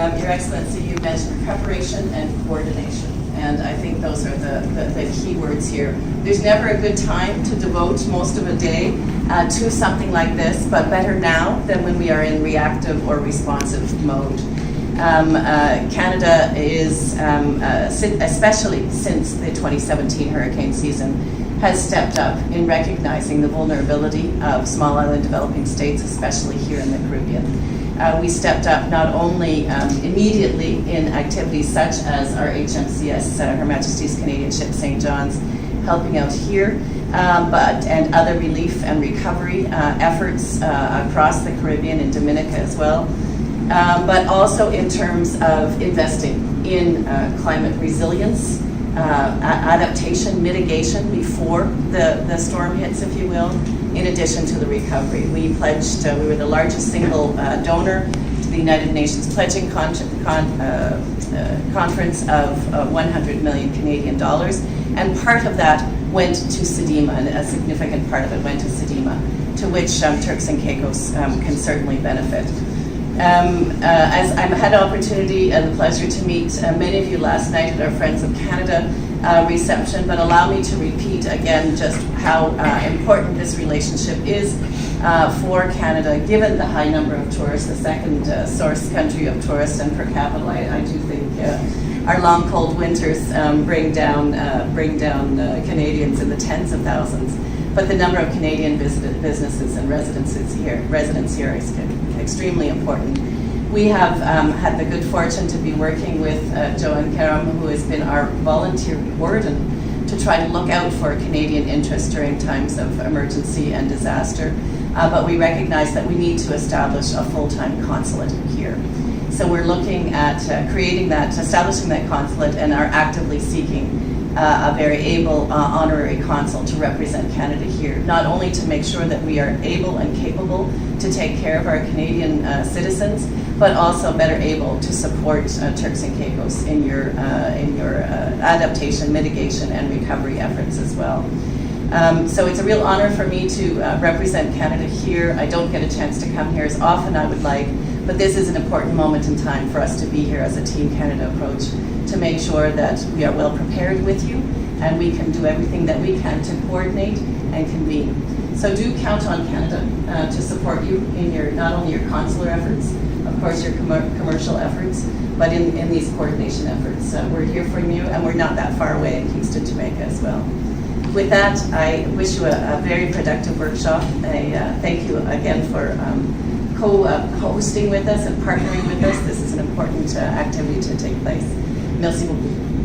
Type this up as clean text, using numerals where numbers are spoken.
Your Excellency, you mentioned preparation and coordination, and I think those are the key words here. There's never a good time to devote most of a day to something like this, but better now than when we are in reactive or responsive mode. Canada is, especially since the 2017 hurricane season, has stepped up in recognizing the vulnerability of small island developing states, especially here in the Caribbean. We stepped up not only immediately in activities such as our HMCS, Her Majesty's Canadian Ship St. John's, helping out here, and other relief and recovery efforts across the Caribbean and Dominica as well, but also in terms of investing in climate resilience, adaptation, mitigation before the storm hits, if you will, in addition to the recovery. We pledged, we were the largest single donor to the United Nations Pledging Conference of 100 million Canadian dollars, and part of that went to SEDIMA, and a significant part of it went to SEDIMA, to which Turks and Caicos can certainly benefit. As I had an opportunity and the pleasure to meet many of you last night at our Friends of Canada reception, but allow me to repeat again just how important this relationship is for Canada, given the high number of tourists, the second source country of tourists, and per capita. I do think our long cold winters bring down Canadians in the tens of thousands, but the number of Canadian businesses and residents here is extremely important. We have had the good fortune to be working with Joanne Karam, who has been our volunteer warden, to try to look out for Canadian interest during times of emergency and disaster. But we recognize that we need to establish a full-time consulate here. So we're looking at establishing that consulate, and are actively seeking a very able honorary consul to represent Canada here, not only to make sure that we are able and capable to take care of our Canadian citizens, but also better able to support Turks and Caicos in your adaptation, mitigation, and recovery efforts as well. So it's a real honor for me to represent Canada here. I don't get a chance to come here as often I would like, but this is an important moment in time for us to be here as a Team Canada approach, to make sure that we are well prepared with you, and we can do everything that we can to coordinate and convene. So do count on Canada to support you in not only your consular efforts, of course your commercial efforts, but in these coordination efforts. We're here for you, and we're not that far away in Kingston, Jamaica as well. With that, I wish you a very productive workshop. I thank you again for co-hosting with us and partnering with us. This is an important activity to take place. Merci beaucoup.